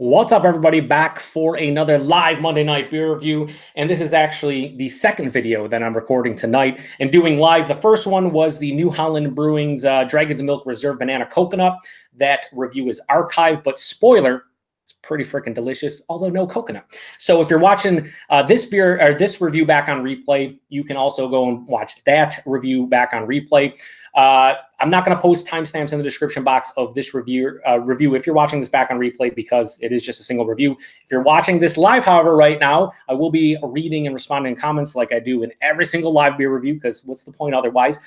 What's up, everybody? Back for another live Monday night beer review. And this is actually the second video that I'm recording tonight and doing live. The first one was the New Holland Brewing's Dragon's Milk Reserve Banana Coconut. That review is archived, but spoiler, it's pretty freaking delicious, although no coconut. So if you're watching this beer or this review back on replay, you can also go and watch that review back on replay. I'm not going to post timestamps in the description box of this review if you're watching this back on replay, because it is just a single review. If you're watching this live, however, right now, I will be reading and responding to comments like I do in every single live beer review, because what's the point otherwise?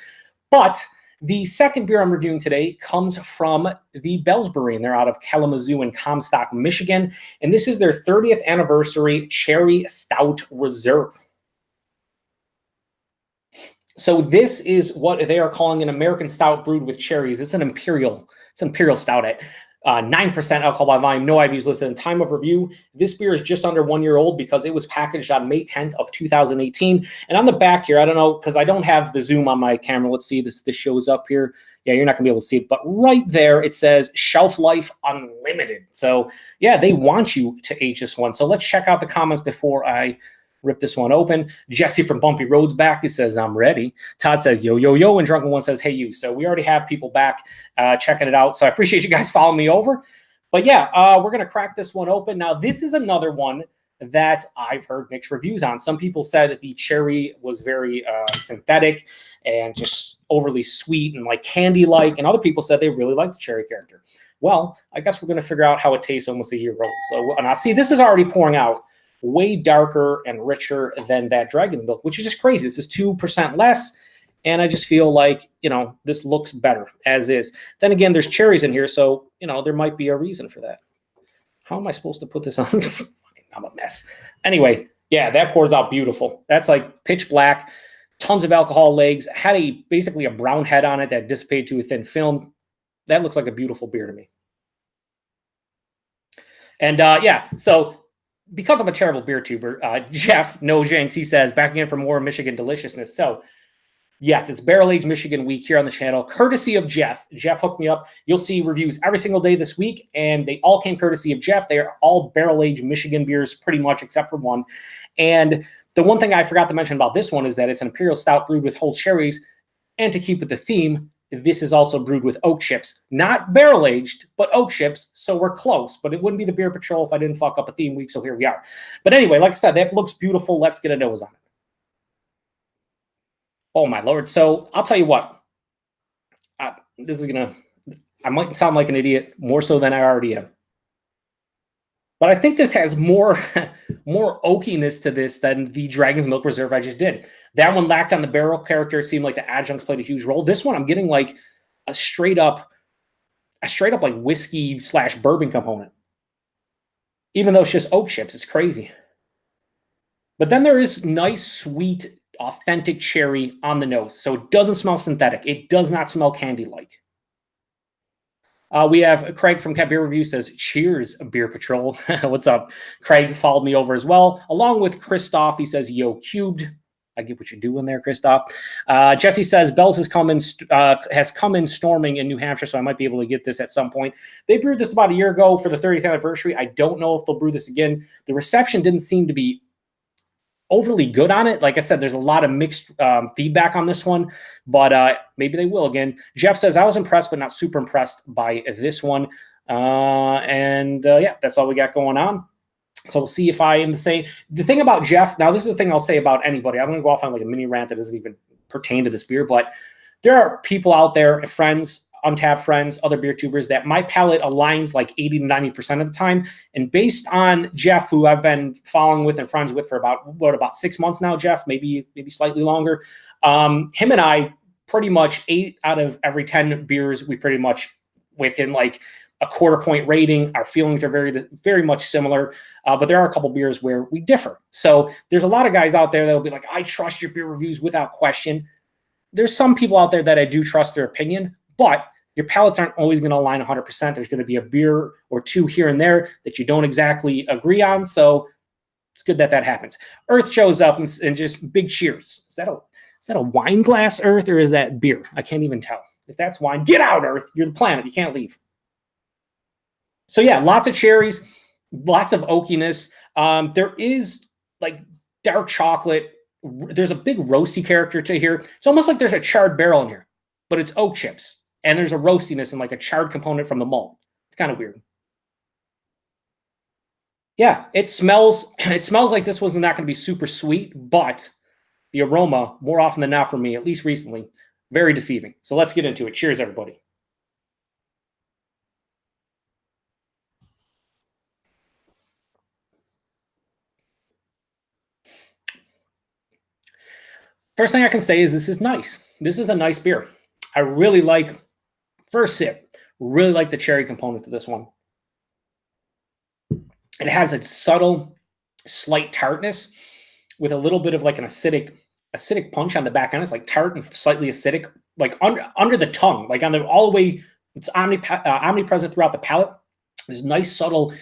But the second beer I'm reviewing today comes from the Bell's Brewery, and they're out of Kalamazoo in Comstock, Michigan. And this is their 30th Anniversary Cherry Stout Reserve. So this is what they are calling an American stout brewed with cherries. It's an Imperial Stout at 9% alcohol by volume. No IBUs listed. In time of review, this beer is just under 1 year old because it was packaged on May 10th of 2018. And on the back here, I don't know, because I don't have the zoom on my camera. Let's see, this shows up here. Yeah, you're not gonna be able to see it, but right there it says shelf life unlimited. So yeah, they want you to age this one. So let's check out the comments before I rip this one open. Jesse from Bumpy Roads back. He says, I'm ready. Todd says, yo, yo, yo. And Drunken One says, hey, you. So we already have people back checking it out. So I appreciate you guys following me over. But yeah, we're going to crack this one open. Now, this is another one that I've heard mixed reviews on. Some people said the cherry was very synthetic and just overly sweet and like candy-like. And other people said they really liked the cherry character. Well, I guess we're going to figure out how it tastes almost a year old. So now, see, this is already pouring out way darker and richer than that Dragon's Milk, which is just crazy. This is 2% less, and I just feel like, you know, this looks better as is. Then again, there's cherries in here, so, you know, there might be a reason for that. How am I supposed to put this on? I'm a mess. Anyway, yeah, that pours out beautiful. That's like pitch black, tons of alcohol legs, had basically a brown head on it that dissipated to a thin film. That looks like a beautiful beer to me. And yeah, so because I'm a terrible beer tuber, Jeff, no jinx, he says, back again for more Michigan deliciousness. So, yes, it's Barrel Aged Michigan Week here on the channel, courtesy of Jeff. Jeff hooked me up. You'll see reviews every single day this week, and they all came courtesy of Jeff. They are all Barrel Aged Michigan beers, pretty much, except for one. And the one thing I forgot to mention about this one is that it's an Imperial Stout brewed with whole cherries, and to keep with the theme, this is also brewed with oak chips. Not barrel-aged, but oak chips, so we're close. But it wouldn't be the Beer Patrol if I didn't fuck up a theme week, so here we are. But anyway, like I said, that looks beautiful. Let's get a nose on it. Oh, my Lord. So I'll tell you what. This is going to... I might sound like an idiot, more so than I already am. But I think this has more oakiness to this than the Dragon's Milk Reserve I just did. That one lacked on the barrel character. It seemed like the adjuncts played a huge role. This one, I'm getting like a straight up like whiskey / bourbon component. Even though it's just oak chips, it's crazy. But then there is nice, sweet, authentic cherry on the nose. So it doesn't smell synthetic. It does not smell candy-like. We have Craig from Cat Beer Review says, cheers, Beer Patrol. What's up? Craig followed me over as well, along with Christoph. He says, yo, cubed. I get what you're doing there, Christoph. Jesse says, Bell's has come in storming in New Hampshire, so I might be able to get this at some point. They brewed this about a year ago for the 30th anniversary. I don't know if they'll brew this again. The reception didn't seem to be overly good on it. Like I said, there's a lot of mixed feedback on this one, but maybe they will again. Jeff says, I was impressed, but not super impressed by this one. Yeah, that's all we got going on. So we'll see if I am the same. The thing about Jeff, now this is the thing I'll say about anybody. I'm going to go off on like a mini rant that doesn't even pertain to this beer, but there are people out there, friends, Untapped friends, other beer tubers, that my palate aligns like 80 to 90% of the time. And based on Jeff, who I've been following with and friends with for about 6 months now, Jeff, maybe slightly longer. Him and I pretty much 8 out of every 10 beers, we pretty much within like a quarter-point rating. Our feelings are very much similar, but there are a couple beers where we differ. So there's a lot of guys out there that will be like, I trust your beer reviews without question. There's some people out there that I do trust their opinion, but your palates aren't always going to align 100%. There's going to be a beer or two here and there that you don't exactly agree on. So it's good that happens. Earth shows up and just big cheers. Is that a wine glass, Earth, or is that beer? I can't even tell. If that's wine, get out, Earth. You're the planet. You can't leave. So yeah, lots of cherries. lots of oakiness. There is like dark chocolate. There's a big roasty character to here. It's almost like there's a charred barrel in here, but it's oak chips. And there's a roastiness and like a charred component from the malt. It's kind of weird. Yeah, it smells like this was not going to be super sweet, but the aroma, more often than not for me, at least recently, very deceiving. So let's get into it. Cheers, everybody. First thing I can say is this is nice. This is a nice beer. I really like, first sip, really like the cherry component to this one. It has a subtle, slight tartness with a little bit of like an acidic punch on the back end. It's like tart and slightly acidic, like under the tongue, like on the all the way. It's omnipresent throughout the palate. This nice, subtle,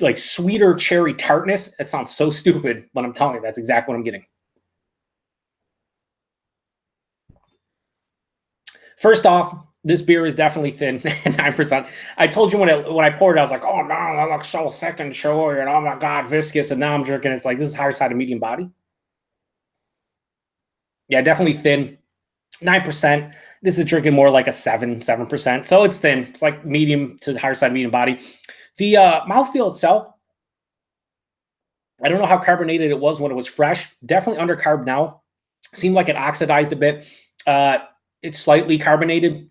like sweeter cherry tartness. It sounds so stupid, but I'm telling you, that's exactly what I'm getting. First off, this beer is definitely thin, 9%. I told you when I poured it, I was like, oh no, that looks so thick and showy, and oh my God, viscous. And now I'm drinking, it's like, this is higher side of medium body. Yeah, definitely thin, 9%. This is drinking more like a 7%. So it's thin. It's like medium to higher side medium body. The mouthfeel itself, I don't know how carbonated it was when it was fresh. Definitely undercarb now. Seemed like it oxidized a bit. It's slightly carbonated.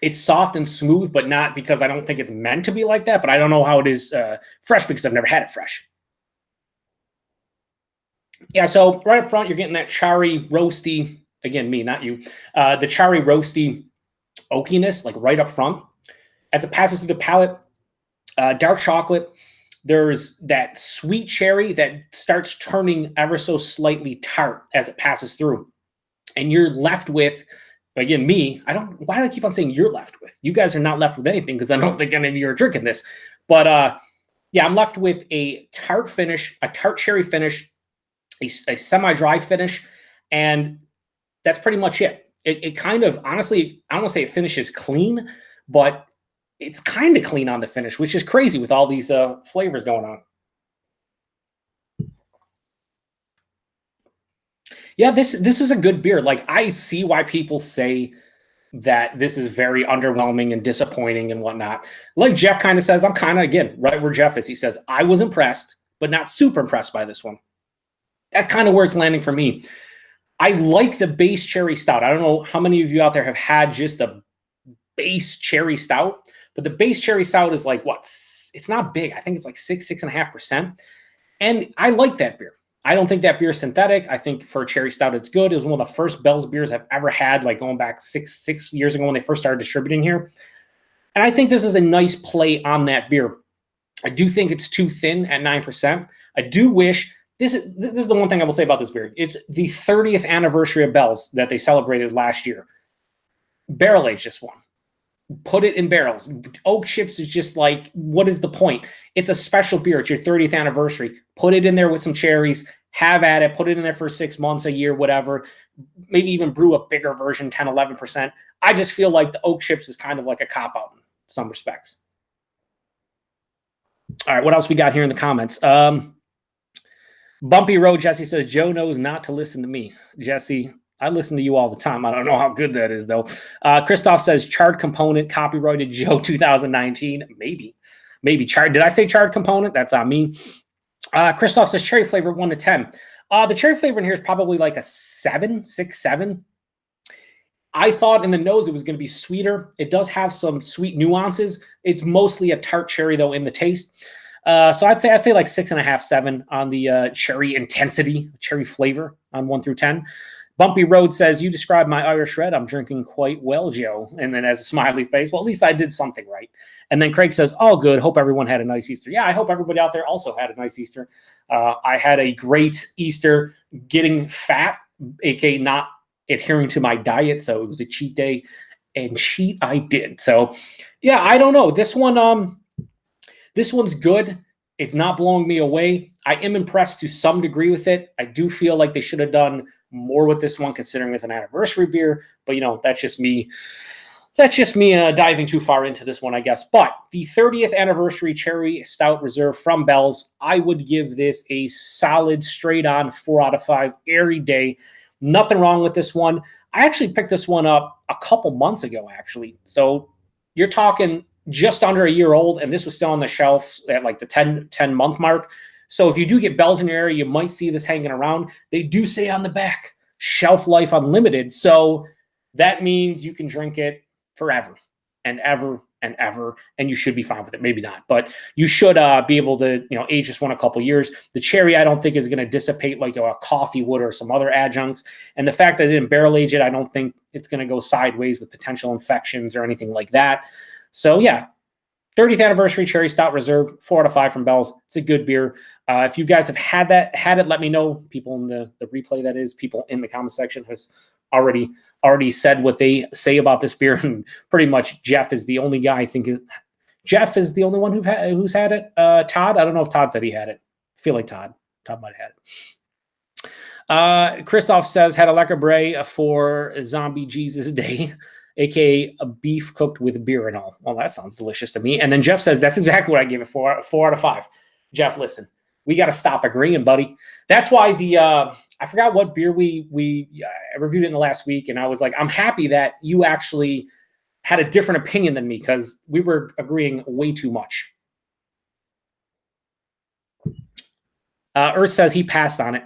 It's soft and smooth, but not because I don't think it's meant to be like that. But I don't know how it is fresh because I've never had it fresh. Yeah, so right up front, you're getting that cherry roasty, again, me, not you, the cherry roasty oakiness, like right up front. As it passes through the palate, dark chocolate, there's that sweet cherry that starts turning ever so slightly tart as it passes through. And you're left with, again, me, why do I keep on saying you're left with? You guys are not left with anything because I don't think any of you are drinking this. But yeah, I'm left with a tart finish, a tart cherry finish, a semi-dry finish, and that's pretty much it. It kind of, honestly, I don't want to say it finishes clean, but it's kind of clean on the finish, which is crazy with all these flavors going on. Yeah, this is a good beer. Like, I see why people say that this is very underwhelming and disappointing and whatnot. Like Jeff kind of says, I'm kind of, again, right where Jeff is. He says, I was impressed, but not super impressed by this one. That's kind of where it's landing for me. I like the base cherry stout. I don't know how many of you out there have had just the base cherry stout, but the base cherry stout is like, what? It's not big. I think it's like 6.5%. And I like that beer. I don't think that beer is synthetic. I think for a cherry stout, it's good. It was one of the first Bell's beers I've ever had, like going back six years ago when they first started distributing here. And I think this is a nice play on that beer. I do think it's too thin at 9%. I do wish, this is the one thing I will say about this beer. It's the 30th anniversary of Bell's that they celebrated last year. Barrel aged this one. Put it in barrels. Oak chips is just like, what is the point? It's a special beer. It's your 30th anniversary. Put it in there with some cherries. Have at it. Put it in there for 6 months, a year, whatever. Maybe even brew a bigger version, 10, 11%. I just feel like the oak chips is kind of like a cop-out in some respects. All right, what else we got here in the comments? Bumpy Road, Jesse says, Joe knows not to listen to me. Jesse, I listen to you all the time. I don't know how good that is, though. Christoph says, charred component, copyrighted Joe 2019. Maybe charred. Did I say charred component? That's on me. Christoph says, cherry flavor 1 to 10. The cherry flavor in here is probably like a 6, 7. I thought in the nose it was going to be sweeter. It does have some sweet nuances. It's mostly a tart cherry, though, in the taste. So I'd say like 6.5, 7 on the cherry intensity, cherry flavor on 1 through 10. Bumpy Road says, you described my Irish Red. I'm drinking quite well, Joe. And then as a smiley face, well, at least I did something right. And then Craig says, all good. Hope everyone had a nice Easter. Yeah, I hope everybody out there also had a nice Easter. I had a great Easter getting fat, aka not adhering to my diet. So it was a cheat day, and cheat I did. So yeah, I don't know. This one's good. It's not blowing me away. I am impressed to some degree with it. I do feel like they should have done more with this one, considering it's an anniversary beer. But, that's just me That's just me diving too far into this one, I guess. But the 30th Anniversary Cherry Stout Reserve from Bell's, I would give this a solid straight on 4 out of 5 every day. Nothing wrong with this one. I actually picked this one up a couple months ago, actually. So you're talking just under a year old, and this was still on the shelf at like the 10-month mark. So if you do get Bell's in your area, you might see this hanging around. They do say on the back, shelf life unlimited. So that means you can drink it forever and ever and ever, and you should be fine with it. Maybe not, but you should be able to, age this one a couple years. The cherry, I don't think is going to dissipate like a coffee would or some other adjuncts. And the fact that I didn't barrel age it, I don't think it's going to go sideways with potential infections or anything like that. So yeah, 30th Anniversary Cherry Stout Reserve, 4 out of 5 from Bell's. It's a good beer. If you guys have had it, let me know. People in the replay, that is, people in the comment section has already said what they say about this beer, and pretty much Jeff is the only guy I think. Jeff is the only one who's had it. Todd, I don't know if Todd said he had it. I feel like Todd might have had it. Christoph says, had a lekker bray for Zombie Jesus Day, aka a beef cooked with beer and all. Well, that sounds delicious to me. And then Jeff says, that's exactly what I give it, 4 out of 5. Jeff, listen, we got to stop agreeing, buddy. That's why I forgot what beer I reviewed it in the last week, and I was like, I'm happy that you actually had a different opinion than me, because we were agreeing way too much. Earth says he passed on it.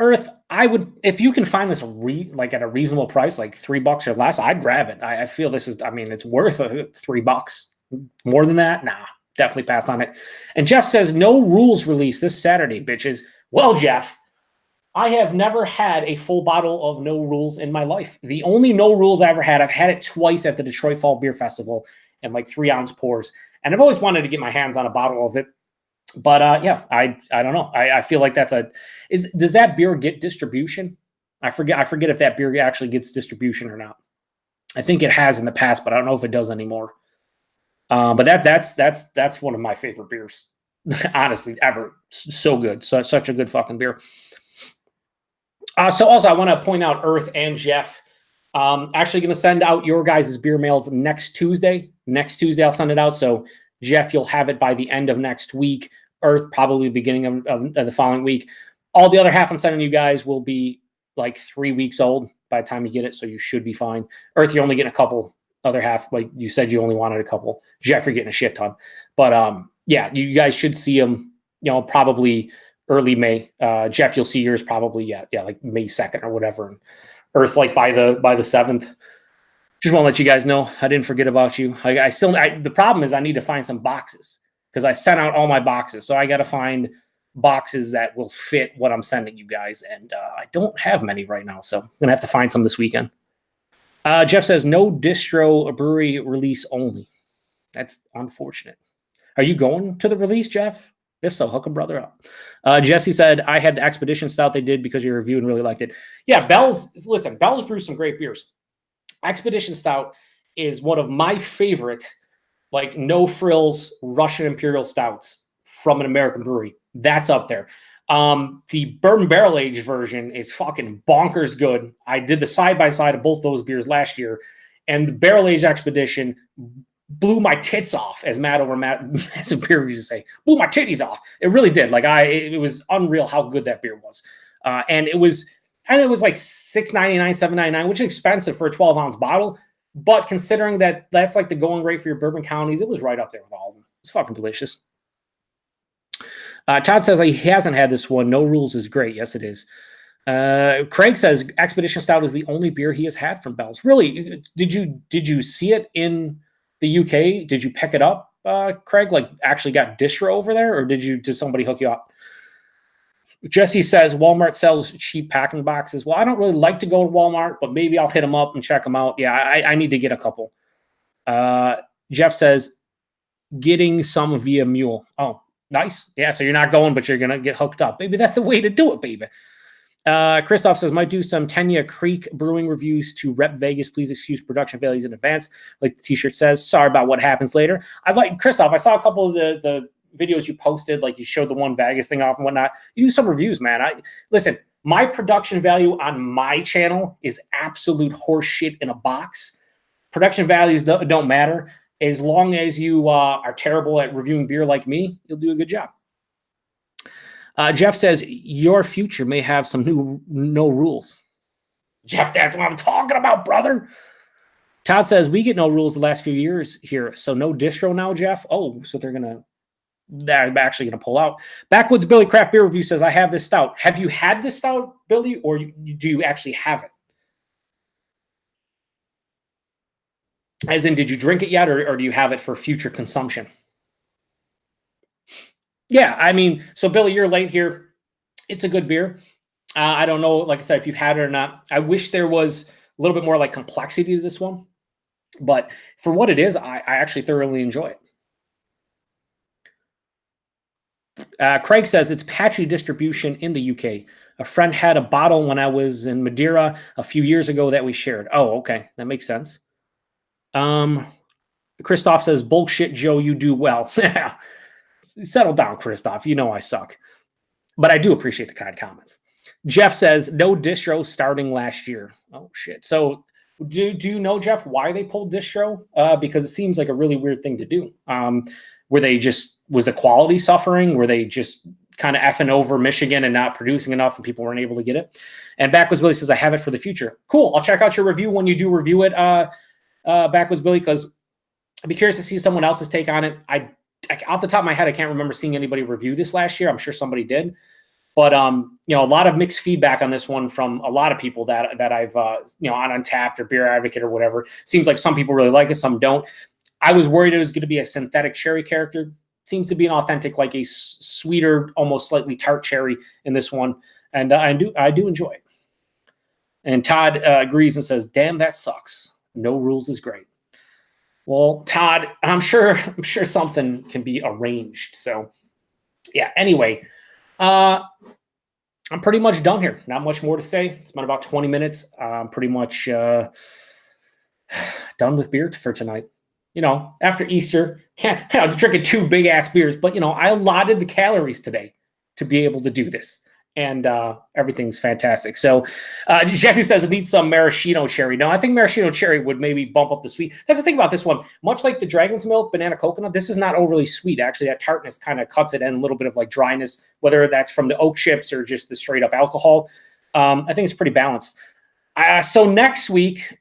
Earth, I would, if you can find this at a reasonable price, like $3 or less, I'd grab it. I feel this is, it's worth $3. More than that, nah, definitely pass on it. And Jeff says, no rules release this Saturday, bitches. Well, Jeff, I have never had a full bottle of No Rules in my life. The only No Rules I ever had, I've had it twice at the Detroit Fall Beer Festival in like 3-ounce pours. And I've always wanted to get my hands on a bottle of it. But yeah, I don't know. I feel like does that beer get distribution? I forget if that beer actually gets distribution or not. I think it has in the past, but I don't know if it does anymore. But that's one of my favorite beers, honestly, ever. So good. Such a good fucking beer. So also, I want to point out Earth and Jeff. Actually going to send out your guys' beer mails next Tuesday. Next Tuesday, I'll send it out. So Jeff, you'll have it by the end of next week. Earth, probably beginning of the following week. All the other half I'm sending you guys will be like 3 weeks old by the time you get it, so you should be fine. Earth, you're only getting a couple. Other half, like you said, you only wanted a couple. Jeff, you're getting a shit ton. But yeah, you guys should see them, probably early May. Jeff, you'll see yours probably, like May 2nd or whatever. And Earth, like by the 7th. Just want to let you guys know I didn't forget about you. The problem is I need to find some boxes, because I sent out all my boxes. So I got to find boxes that will fit what I'm sending you guys. And I don't have many right now. So I'm going to have to find some this weekend. Jeff says, no distro brewery release only. That's unfortunate. Are you going to the release, Jeff? If so, hook a brother up. Jesse said, I had the Expedition Stout they did because you reviewed and really liked it. Yeah, Bell's brews some great beers. Expedition Stout is one of my favorite, like, no frills Russian Imperial Stouts from an American brewery. That's up there. The bourbon barrel aged version is fucking bonkers good. I did the side-by-side of both those beers last year, and the barrel aged Expedition blew my tits off, as Matt Superior used to say. Blew my titties off. It really did. It was unreal how good that beer was. And it was like $6.99, $7.99, which is expensive for a 12-ounce bottle. But considering that that's like the going rate for your bourbon counties, it was right up there with all of them. It's fucking delicious. Todd says he hasn't had this one. No Rules is great. Yes, it is. Craig says Expedition Stout is the only beer he has had from Bell's. Really? Did you see it in the UK? Did you pick it up, Craig? Like, actually got distro over there, or did somebody hook you up? Jesse says Walmart sells cheap packing boxes. Well, I don't really like to go to Walmart, but maybe I'll hit them up and check them out. Yeah, I need to get a couple. Jeff says getting some via mule. Oh, nice. Yeah, so you're not going, but you're going to get hooked up. Maybe that's the way to do it, baby. Christoph says, might do some Tenya Creek brewing reviews to rep Vegas. Please excuse production failures in advance. Like the t-shirt says, sorry about what happens later. Christoph, I saw a couple of the videos you posted, like you showed the one Vegas thing off and whatnot. You do some reviews, man. Listen, my production value on my channel is absolute horse shit in a box. Production values don't matter. As long as you are terrible at reviewing beer like me, you'll do a good job. Jeff says, your future may have some no rules. Jeff, that's what I'm talking about, brother. Todd says, we get no rules the last few years here, so no distro now, Jeff? Oh, so they're actually going to pull out. Backwoods Billy Craft Beer Review says, I have this stout. Have you had this stout, Billy, or do you actually have it? As in, did you drink it yet, or do you have it for future consumption? Yeah, I mean, so Billy, you're late here. It's a good beer. I don't know, like I said, if you've had it or not. I wish there was a little bit more like complexity to this one. But for what it is, I actually thoroughly enjoy it. Craig says it's patchy distribution in the UK. A friend had a bottle when I was in Madeira a few years ago that we shared. Oh, okay. That makes sense. Christoph says, bullshit, Joe, you do well. Settle down, Christoph. You know I suck. But I do appreciate the kind comments. Jeff says, no distro starting last year. Oh, shit. So do you know, Jeff, why they pulled distro? Because it seems like a really weird thing to do. Was the quality suffering? Were they just kind of effing over Michigan and not producing enough and people weren't able to get it? And Backwoods Billy says, I have it for the future. Cool. I'll check out your review when you do review it, Backwoods Billy, because I'd be curious to see someone else's take on it. I off the top of my head, I can't remember seeing anybody review this last year. I'm sure somebody did. But, a lot of mixed feedback on this one from a lot of people that I've, on Untapped or Beer Advocate or whatever. Seems like some people really like it, some don't. I was worried it was going to be a synthetic cherry character. Seems to be an authentic, like a sweeter, almost slightly tart cherry in this one. And I do enjoy it. And Todd agrees and says, damn, that sucks. No rules is great. Well, Todd, I'm sure something can be arranged. So, yeah, anyway. I'm pretty much done here. Not much more to say. It's been about 20 minutes. I'm pretty much done with beer for tonight. After Easter, drinking 2 big ass beers, but I allotted the calories today to be able to do this. And everything's fantastic. So Jesse says it needs some maraschino cherry. No, I think maraschino cherry would maybe bump up the sweet. That's the thing about this one. Much like the Dragon's Milk Banana Coconut, this is not overly sweet. Actually, that tartness kind of cuts it in, a little bit of like dryness, whether that's from the oak chips or just the straight up alcohol. I think it's pretty balanced. So next week,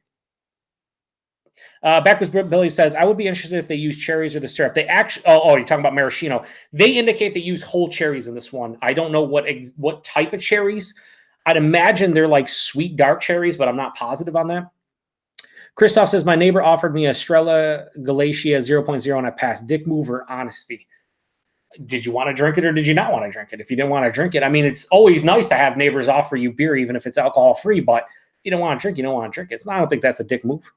Backwoods Billy says, I would be interested if they use cherries or the syrup. They actually, you're talking about maraschino. They indicate they use whole cherries in this one. I don't know what type of cherries. I'd imagine they're like sweet dark cherries, but I'm not positive on that. Christoph says, my neighbor offered me a Strela Galatia 0.0 and I passed. Dick move or honesty. Did you want to drink it or did you not want to drink it? If you didn't want to drink it, I mean, it's always nice to have neighbors offer you beer, even if it's alcohol free, but if you don't want to drink, you don't want to drink it. I don't think that's a dick move.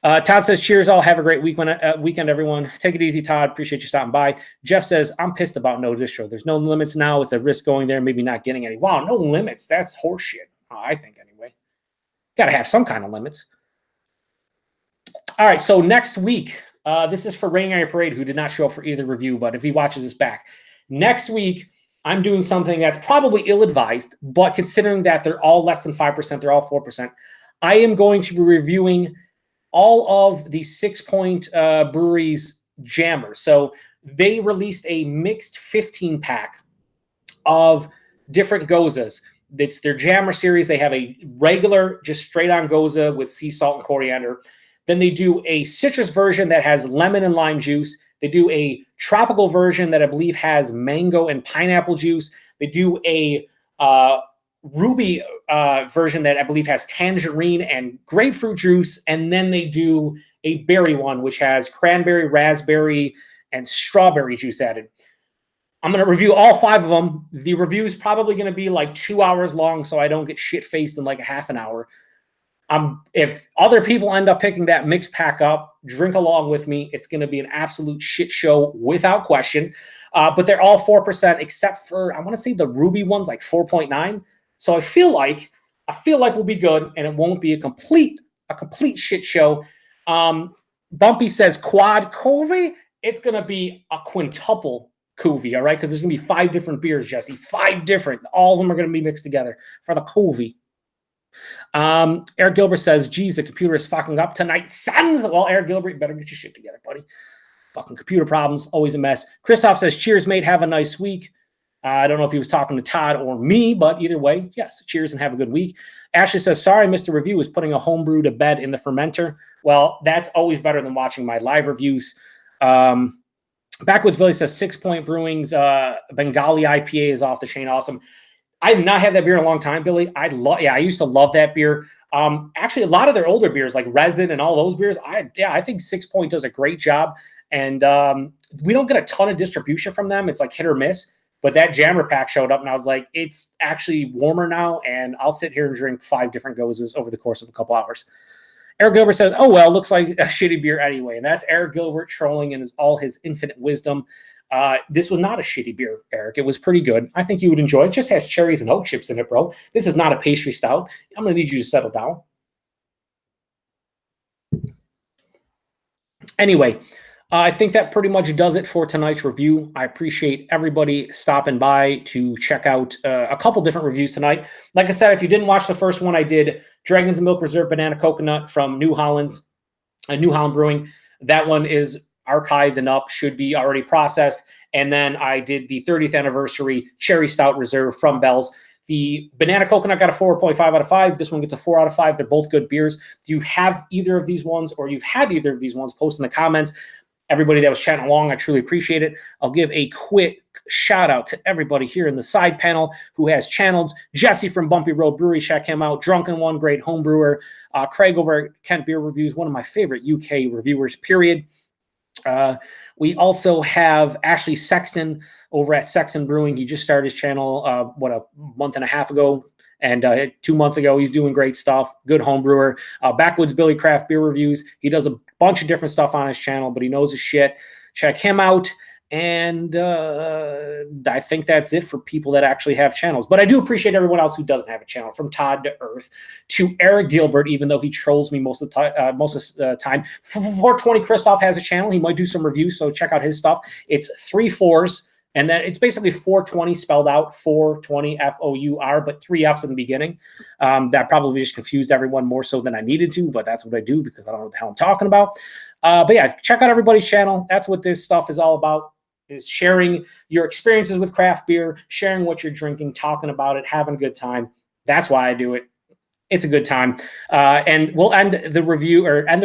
Todd says, cheers all. Have a great weekend, everyone. Take it easy, Todd. Appreciate you stopping by. Jeff says, I'm pissed about no distro. There's no limits now. It's a risk going there, maybe not getting any. Wow, no limits. That's horseshit. I think anyway. Got to have some kind of limits. All right, so next week, this is for Raining on Your Parade, who did not show up for either review, but if he watches this back. Next week, I'm doing something that's probably ill-advised, but considering that they're all less than 5%, they're all 4%, I am going to be reviewing all of the 6 Point Brewery's jammers. So they released a mixed 15-pack of different Gozas. It's their jammer series. They have a regular, just straight-on Goza with sea salt and coriander. Then they do a citrus version that has lemon and lime juice. They do a tropical version that I believe has mango and pineapple juice. They do a ruby version that I believe has tangerine and grapefruit juice. And then they do a berry one, which has cranberry, raspberry, and strawberry juice added. I'm going to review all 5 of them. The review is probably going to be like 2 hours long, so I don't get shit-faced in like a half an hour. If other people end up picking that mix pack up, drink along with me. It's going to be an absolute shit show without question. But they're all 4%, except for, I want to say the ruby one's like 4.9. So I feel like we'll be good, and it won't be a complete shit show. Bumpy says quad cuvee. It's going to be a quintuple cuvee, all right? Because there's going to be 5 different beers, Jesse. 5 different. All of them are going to be mixed together for the cuvee. Eric Gilbert says, geez, the computer is fucking up tonight. Sons! Well, Eric Gilbert, you better get your shit together, buddy. Fucking computer problems, always a mess. Christoph says, cheers, mate. Have a nice week. I don't know if he was talking to Todd or me, but either way, yes, cheers and have a good week. Ashley says, sorry, I missed the review. Was putting a homebrew to bed in the fermenter. Well, that's always better than watching my live reviews. Backwoods Billy says, 6 Point Brewing's Bengali IPA is off the chain. Awesome. I have not had that beer in a long time, Billy. I used to love that beer. Actually, a lot of their older beers, like Resin and all those beers, I think 6 Point does a great job. And we don't get a ton of distribution from them. It's like hit or miss. But that Jammer Pack showed up, and I was like, it's actually warmer now, and I'll sit here and drink 5 different gozes over the course of a couple hours. Eric Gilbert says, oh, well, looks like a shitty beer anyway. And that's Eric Gilbert trolling in all his infinite wisdom. This was not a shitty beer, Eric. It was pretty good. I think you would enjoy it. It just has cherries and oak chips in it, bro. This is not a pastry stout. I'm going to need you to settle down. Anyway, I think that pretty much does it for tonight's review. I appreciate everybody stopping by to check out a couple different reviews tonight. Like I said, if you didn't watch the first one, I did Dragon's Milk Reserve Banana Coconut from New Holland Brewing. That one is archived and up, should be already processed. And then I did the 30th Anniversary Cherry Stout Reserve from Bell's. The Banana Coconut got a 4.5 out of 5. This one gets a 4 out of 5. They're both good beers. Do you have either of these ones, or you've had either of these ones? Post in the comments. Everybody that was chatting along, I truly appreciate it. I'll give a quick shout out to everybody here in the side panel who has channels. Jesse from Bumpy Road Brewery, check him out. Drunken One, great home brewer. Craig over at Kent Beer Reviews, one of my favorite UK reviewers, period. We also have Ashley Sexton over at Sexton Brewing. He just started his channel, a month and a half ago. And 2 months ago, he's doing great stuff. Good home brewer. Backwoods Billy Craft Beer Reviews. He does a bunch of different stuff on his channel, but he knows his shit. Check him out. And I think that's it for people that actually have channels. But I do appreciate everyone else who doesn't have a channel, from Todd to Earth to Eric Gilbert, even though he trolls me most of the time. 420 Christoph has a channel. He might do some reviews, so check out his stuff. It's 3 4s. And then it's basically 420 spelled out, 420 F-O-U-R, but 3 Fs in the beginning. That probably just confused everyone more so than I needed to, but that's what I do because I don't know what the hell I'm talking about. But yeah, check out everybody's channel. That's what this stuff is all about, is sharing your experiences with craft beer, sharing what you're drinking, talking about it, having a good time. That's why I do it. It's a good time. And we'll end the review and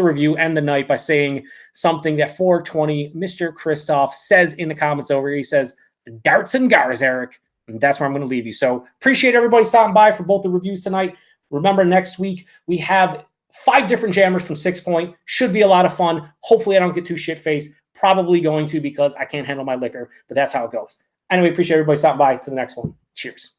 the night by saying something that 420 Mr. Christoph says in the comments over here. He says, darts and gars, Eric. And that's where I'm going to leave you. So appreciate everybody stopping by for both the reviews tonight. Remember, next week we have 5 different jammers from 6 Point. Should be a lot of fun. Hopefully I don't get too shit-faced. Probably going to, because I can't handle my liquor, but that's how it goes. Anyway, appreciate everybody stopping by. To the next one. Cheers.